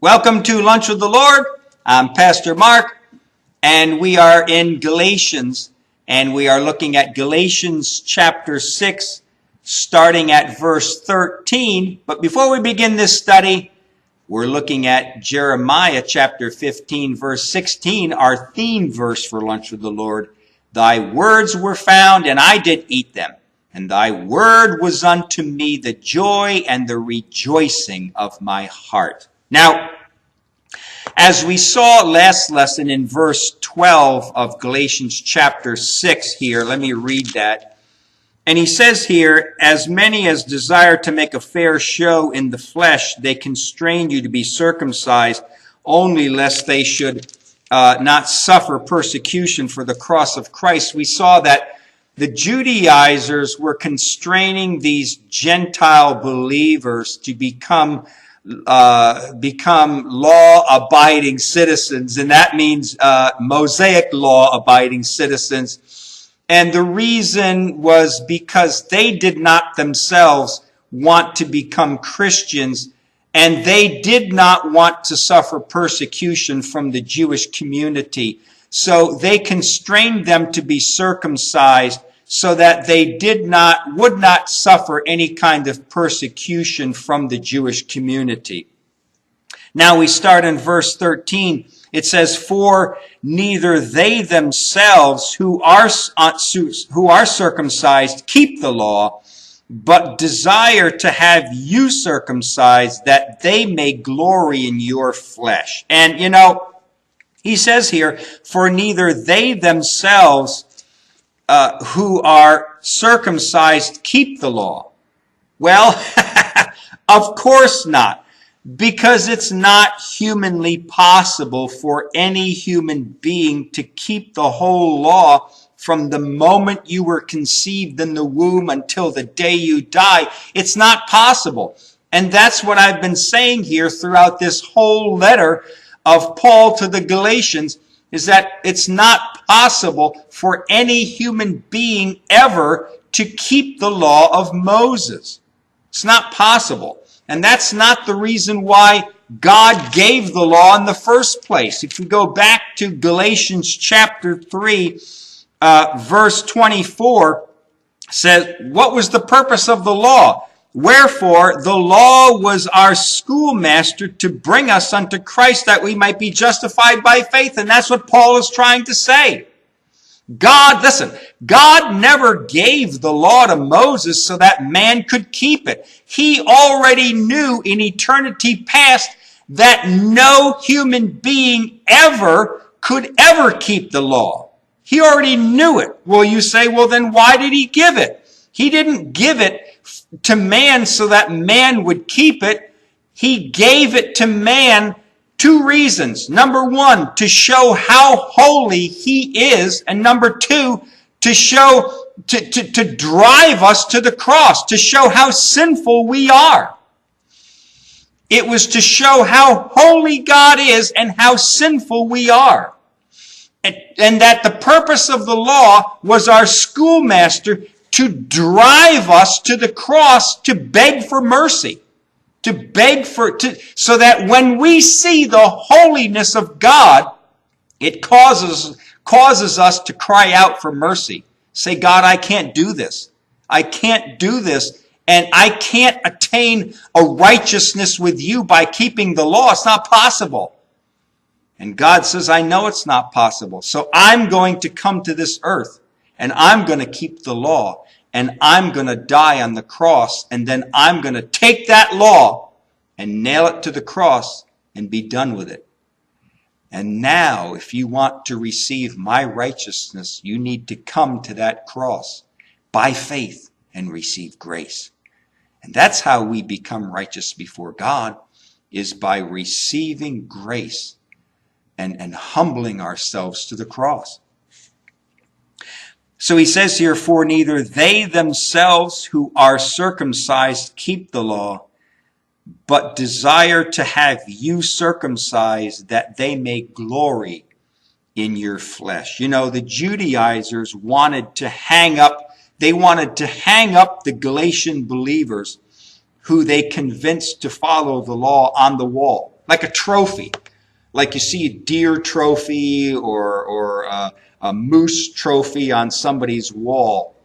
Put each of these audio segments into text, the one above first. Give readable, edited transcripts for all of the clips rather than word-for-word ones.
Welcome to Lunch with the Lord. I'm Pastor Mark, and we are in Galatians, and we are looking at Galatians chapter 6, starting at verse 13. But before we begin this study, we're looking at Jeremiah chapter 15, verse 16, our theme verse for Lunch with the Lord. Thy words were found, and I did eat them, and thy word was unto me the joy and the rejoicing of my heart. Now, as we saw last lesson in verse 12 of Galatians chapter 6 here, let me read that. And he says here, as many as desire to make a fair show in the flesh, they constrain you to be circumcised, only lest they should not suffer persecution for the cross of Christ. We saw that the Judaizers were constraining these Gentile believers to become law-abiding citizens, and that means Mosaic law-abiding citizens. And the reason was because they did not themselves want to become Christians, and they did not want to suffer persecution from the Jewish community. So they constrained them to be circumcised so that they would not suffer any kind of persecution from the Jewish community. Now we start in verse 13. It says, for neither they themselves who are circumcised keep the law, but desire to have you circumcised, that they may glory in your flesh. And he says here, for neither they themselves who are circumcised keep the law. Well, of course not, because it's not humanly possible for any human being to keep the whole law from the moment you were conceived in the womb until the day you die. It's not possible. And that's what I've been saying here throughout this whole letter of Paul to the Galatians, is that it's not possible for any human being ever to keep the law of Moses. It's not possible. And that's not the reason why God gave the law in the first place. If we go back to Galatians chapter 3, verse 24, says, what was the purpose of the law? Wherefore, the law was our schoolmaster to bring us unto Christ, that we might be justified by faith. And that's what Paul is trying to say. God never gave the law to Moses so that man could keep it. He already knew in eternity past that no human being could ever keep the law. He already knew it. Well, you say, well, then why did he give it? He didn't give it to man so that man would keep it. He gave it to man two reasons. Number one, to show how holy he is. And number two, to drive us to the cross, to show how sinful we are. It was to show how holy God is and how sinful we are. And that the purpose of the law was our schoolmaster to drive us to the cross to beg for mercy. So that when we see the holiness of God, it causes us to cry out for mercy. Say, God, I can't do this. I can't do this. And I can't attain a righteousness with you by keeping the law. It's not possible. And God says, I know it's not possible. So I'm going to come to this earth, and I'm going to keep the law, and I'm going to die on the cross, and then I'm going to take that law and nail it to the cross and be done with it. And now, if you want to receive my righteousness, you need to come to that cross by faith and receive grace. And that's how we become righteous before God, is by receiving grace and humbling ourselves to the cross. So he says here, for neither they themselves who are circumcised keep the law, but desire to have you circumcised, that they may glory in your flesh. The Judaizers wanted to hang up the Galatian believers who they convinced to follow the law on the wall. like a trophy. Like you see a deer trophy or a moose trophy on somebody's wall.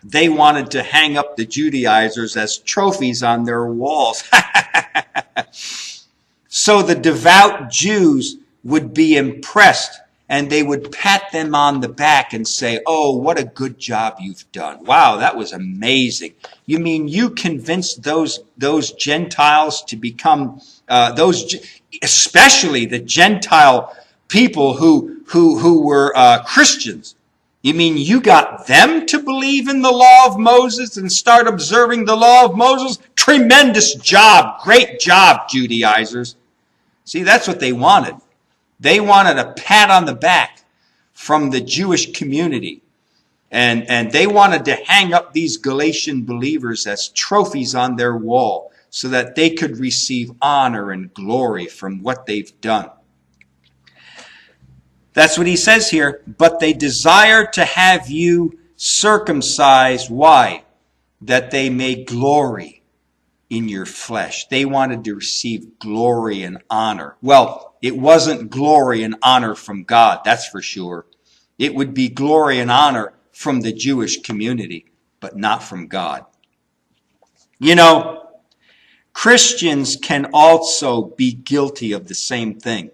They wanted to hang up the Judaizers as trophies on their walls. So the devout Jews would be impressed and they would pat them on the back and say, "Oh, what a good job you've done. Wow, that was amazing. You mean you convinced those Gentiles to become, especially the Gentile people who were Christians. You mean you got them to believe in the law of Moses and start observing the law of Moses? Tremendous job. Great job, Judaizers." See, that's what they wanted. They wanted a pat on the back from the Jewish community. And they wanted to hang up these Galatian believers as trophies on their wall so that they could receive honor and glory from what they've done. That's what he says here. But they desire to have you circumcised. Why? That they may glory in your flesh. They wanted to receive glory and honor. Well, it wasn't glory and honor from God, that's for sure. It would be glory and honor from the Jewish community, but not from God. You know, Christians can also be guilty of the same thing.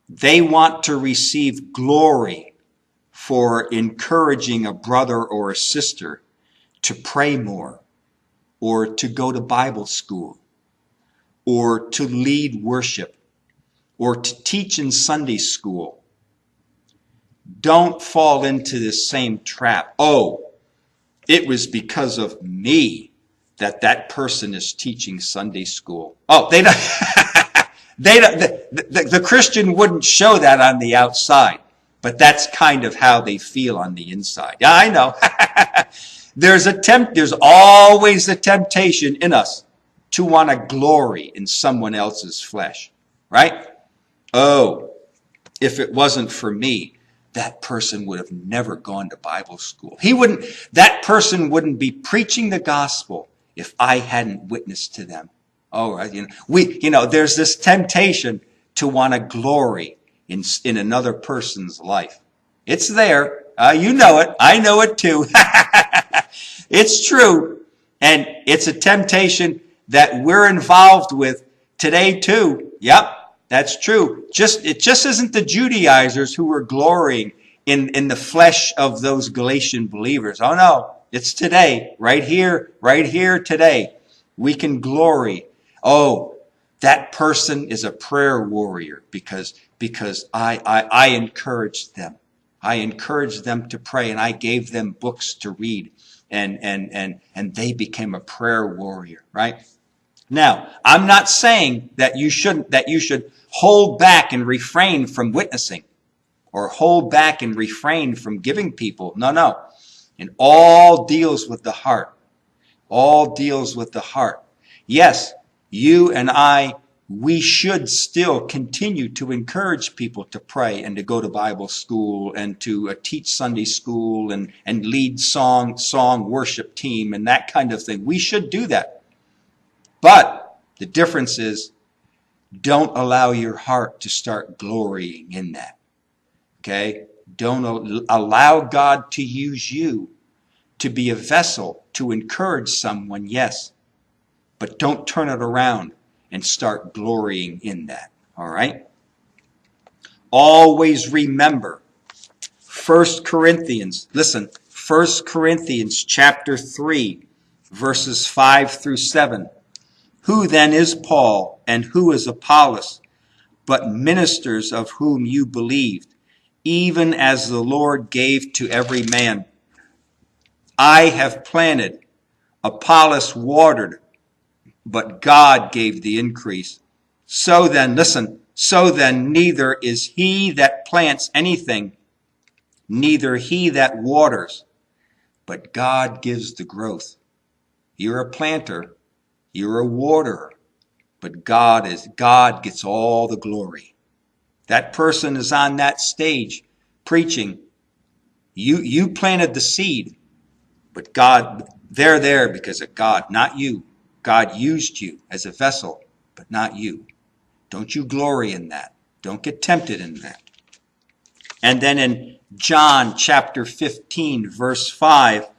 They want to receive glory for encouraging a brother or a sister to pray more, or to go to Bible school, or to lead worship, or to teach in Sunday school. Don't fall into this same trap. Oh, it was because of me that person is teaching Sunday school. Oh, they don't. The Christian wouldn't show that on the outside, but that's kind of how they feel on the inside. Yeah, I know. There's always a temptation in us to want to glory in someone else's flesh, right? Oh, if it wasn't for me, that person would have never gone to Bible school. That person wouldn't be preaching the gospel if I hadn't witnessed to them. Oh, there's this temptation to want to glory in another person's life. It's there. You know it. I know it too. It's true. And it's a temptation that we're involved with today too. Yep, that's true. It just isn't the Judaizers who were glorying in the flesh of those Galatian believers. Oh no, it's today, right here today. We can glory. Oh, that person is a prayer warrior because I encouraged them. I encouraged them to pray and I gave them books to read and they became a prayer warrior, right? Now, I'm not saying that you should hold back and refrain from witnessing or hold back and refrain from giving people. No. It all deals with the heart. All deals with the heart. Yes, you and I, we should still continue to encourage people to pray and to go to Bible school and to teach Sunday school and lead song worship team and that kind of thing. We should do that. But the difference is, don't allow your heart to start glorying in that. Okay? Don't allow God to use you to be a vessel to encourage someone, yes. But don't turn it around and start glorying in that. All right? Always remember 1 Corinthians chapter 3, verses 5 through 7. Who then is Paul and who is Apollos, but ministers of whom you believed, even as the Lord gave to every man? I have planted, Apollos watered, but God gave the increase. So then, neither is he that plants anything, neither he that waters, but God gives the growth. You're a planter, you're a waterer, but God gets all the glory. That person is on that stage preaching. You planted the seed, but they're there because of God, not you. God used you as a vessel, but not you. Don't you glory in that. Don't get tempted in that. And then in John chapter 15, verse 5,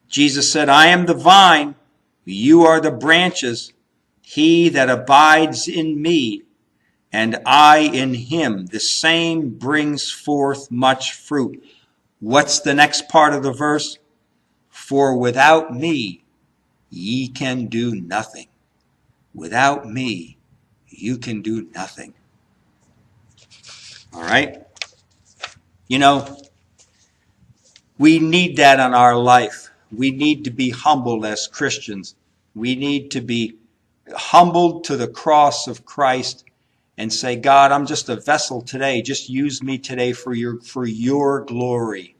Jesus said, I am the vine, you are the branches. He that abides in me, and I in him, the same brings forth much fruit. What's the next part of the verse? For without me, ye can do nothing. Without me, you can do nothing. All right? You know, we need that in our life. We need to be humbled as Christians. We need to be humbled to the cross of Christ and say, God, I'm just a vessel today. Just use me today for your glory.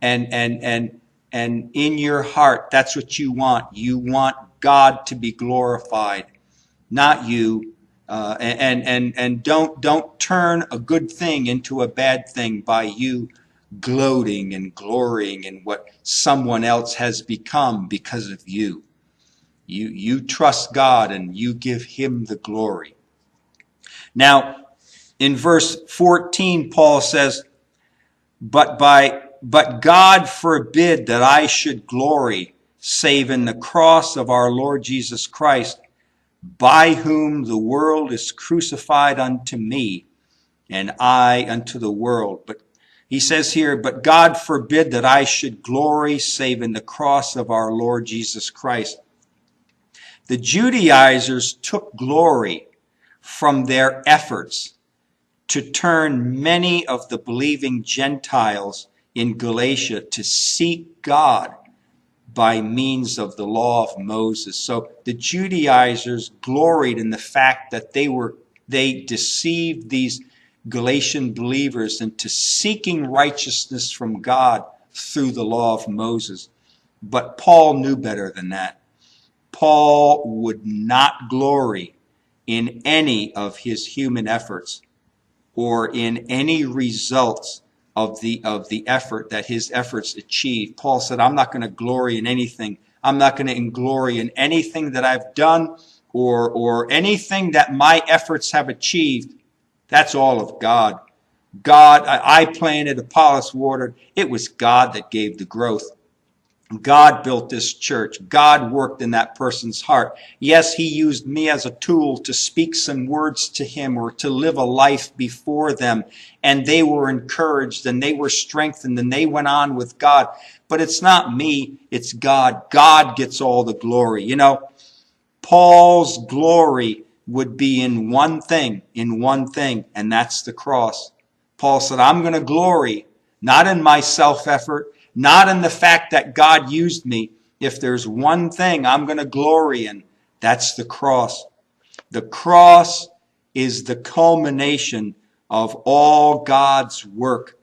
And in your heart, that's what you want. You want God to be glorified, not you. And don't turn a good thing into a bad thing by you gloating and glorying in what someone else has become because of you. You trust God and you give him the glory. Now, in verse 14, Paul says, But God forbid that I should glory, save in the cross of our Lord Jesus Christ, by whom the world is crucified unto me, and I unto the world. But he says here, but God forbid that I should glory, save in the cross of our Lord Jesus Christ. The Judaizers took glory from their efforts to turn many of the believing Gentiles in Galatia to seek God by means of the law of Moses. So the Judaizers gloried in the fact that they deceived these Galatian believers into seeking righteousness from God through the law of Moses. But Paul knew better than that. Paul would not glory in any of his human efforts or in any results of the effort that his efforts achieved. Paul said, I'm not going to glory in anything. I'm not going to glory in anything that I've done or anything that my efforts have achieved. That's all of God. God, I planted, Apollos watered. It was God that gave the growth. God built this church. God worked in that person's heart. Yes, he used me as a tool to speak some words to him or to live a life before them. And they were encouraged and they were strengthened and they went on with God. But it's not me, it's God. God gets all the glory. You know, Paul's glory would be in one thing, and that's the cross. Paul said, I'm going to glory, not in my self-effort, not in the fact that God used me. If there's one thing I'm going to glory in, that's the cross. The cross is the culmination of all God's work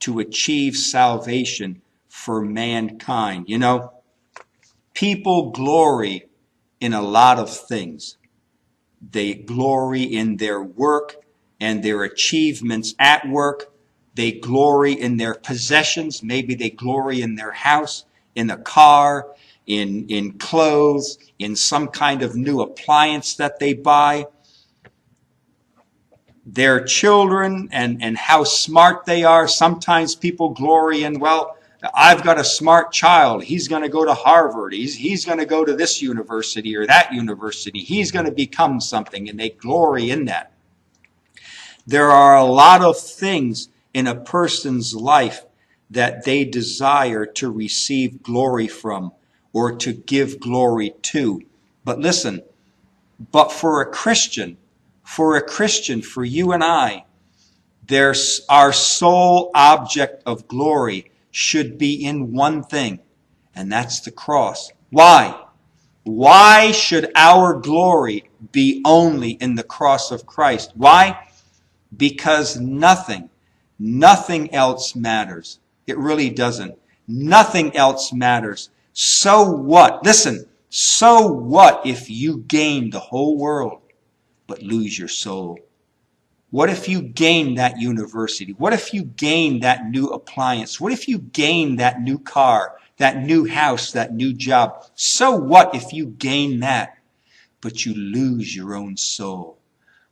to achieve salvation for mankind. You know, people glory in a lot of things. They glory in their work and their achievements at work. They glory in their possessions. Maybe they glory in their house, in a car, in clothes, in some kind of new appliance that they buy. Their children and how smart they are. Sometimes people glory in, well, I've got a smart child. He's going to go to Harvard. He's going to go to this university or that university. He's going to become something, and they glory in that. There are a lot of things in a person's life that they desire to receive glory from or to give glory to. But listen, but for a Christian, for you and I, our sole object of glory should be in one thing, and that's the cross. Why? Why should our glory be only in the cross of Christ? Why? Because nothing else matters. It really doesn't. Nothing else matters. So what? Listen, so what if you gain the whole world but lose your soul? What if you gain that university? What if you gain that new appliance? What if you gain that new car, that new house, that new job? So what if you gain that? but you lose your own soul.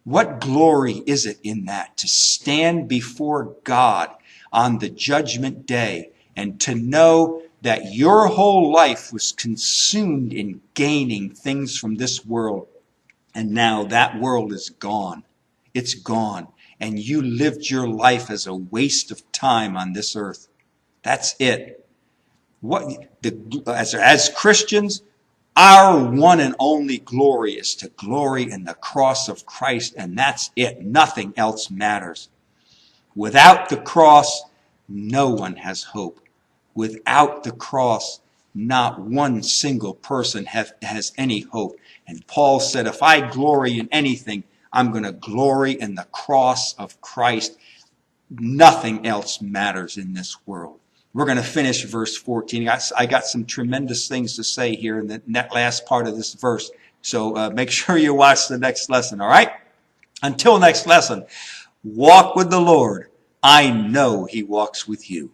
What glory is it in that, to stand before God on the judgment day and to know that your whole life was consumed in gaining things from this world, and now that world is gone. It's gone. And you lived your life as a waste of time on this earth. That's it. As Christians, our one and only glory is to glory in the cross of Christ, and that's it. Nothing else matters. Without the cross, no one has hope. Without the cross, not one single person has any hope. And Paul said, if I glory in anything, I'm going to glory in the cross of Christ. Nothing else matters in this world. We're going to finish verse 14. I got some tremendous things to say here in that last part of this verse. So make sure you watch the next lesson, all right? Until next lesson, walk with the Lord. I know he walks with you.